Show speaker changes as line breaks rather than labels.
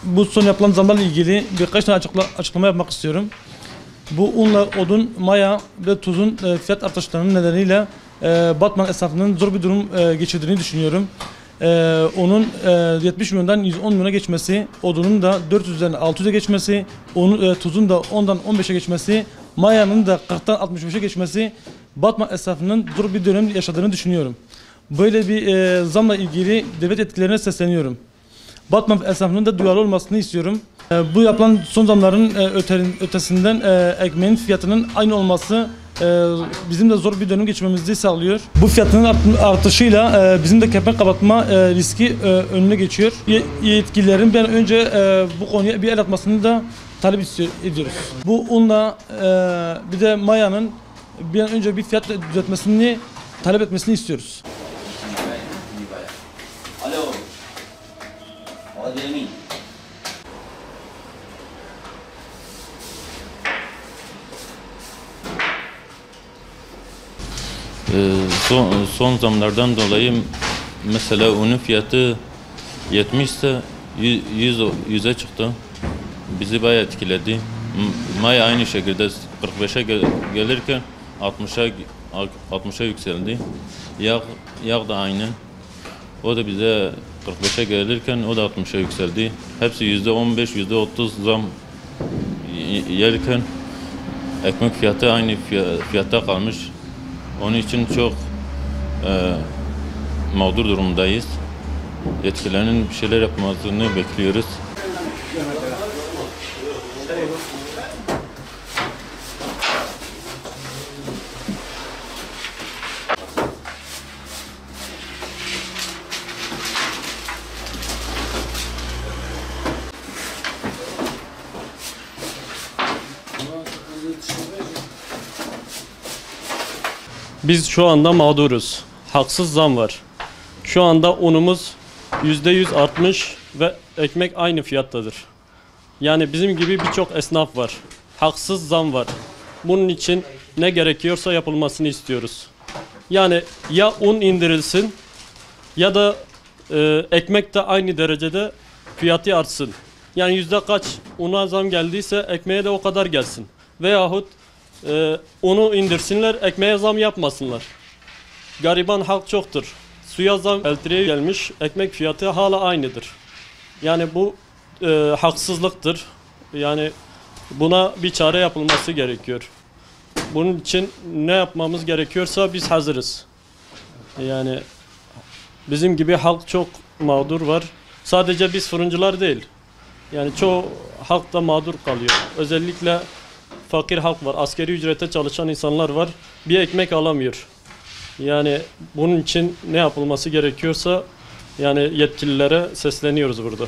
Bu son yapılan zamlarla ilgili birkaç tane açıklama yapmak istiyorum. Bu unla odun, maya ve tuzun fiyat artışlarının nedeniyle Batman esnafının zor bir durum geçirdiğini düşünüyorum. Onun 70 milyondan 110 milyona geçmesi, odunun da 400'den 600'e geçmesi, tuzun da 10'dan 15'e geçmesi, mayanın da 40'tan 65'e geçmesi Batman esnafının zor bir dönem yaşadığını düşünüyorum. Böyle bir zamla ilgili devlet yetkililerine sesleniyorum. Batman esnafının da duyarlı olmasını istiyorum. Bu yapılan son zamların ötesinden ekmeğin fiyatının aynı olması bizim de zor bir dönem geçmemizi sağlıyor. Bu fiyatının artışıyla bizim de kepenk kapatma riski önüne geçiyor. Yetkililerin bir an önce bu konuya bir el atmasını da talep ediyoruz. Bu unla bir de mayanın bir an önce bir fiyat düzeltmesini talep etmesini istiyoruz.
Son zamlardan dolayı mesela unun fiyatı 70 ise 100'e çıktı. Bizi bayağı etkiledi. Maya aynı şekilde 45'e gelirken 60'a yükseldi. Yağ da aynı. O da bize 45'e gelirken o da 60'a yükseldi. Hepsi %15, %30 zam yerken ekmek fiyatı aynı fiyatta kalmış. Onun için çok mağdur durumdayız. Yetkililerin bir şeyler yapmasını bekliyoruz.
Biz şu anda mağduruz. Haksız zam var. Şu anda unumuz %100 artmış ve ekmek aynı fiyattadır. Yani bizim gibi birçok esnaf var. Haksız zam var. Bunun için ne gerekiyorsa yapılmasını istiyoruz. Yani ya un indirilsin ya da ekmek de aynı derecede fiyatı artsın. Yani yüzde kaç una zam geldiyse ekmeğe de o kadar gelsin. Veyahut unu indirsinler, ekmeğe zam yapmasınlar. Gariban halk çoktur. Suya zam eltriye gelmiş, ekmek fiyatı hala aynıdır. Yani bu haksızlıktır. Yani buna bir çare yapılması gerekiyor. Bunun için ne yapmamız gerekiyorsa biz hazırız. Yani bizim gibi halk çok mağdur var. Sadece biz fırıncılar değil. Yani çoğu halk da mağdur kalıyor. Özellikle fakir halk var. Asgari ücrete çalışan insanlar var. Bir ekmek alamıyor. Yani bunun için ne yapılması gerekiyorsa yani yetkililere sesleniyoruz burada.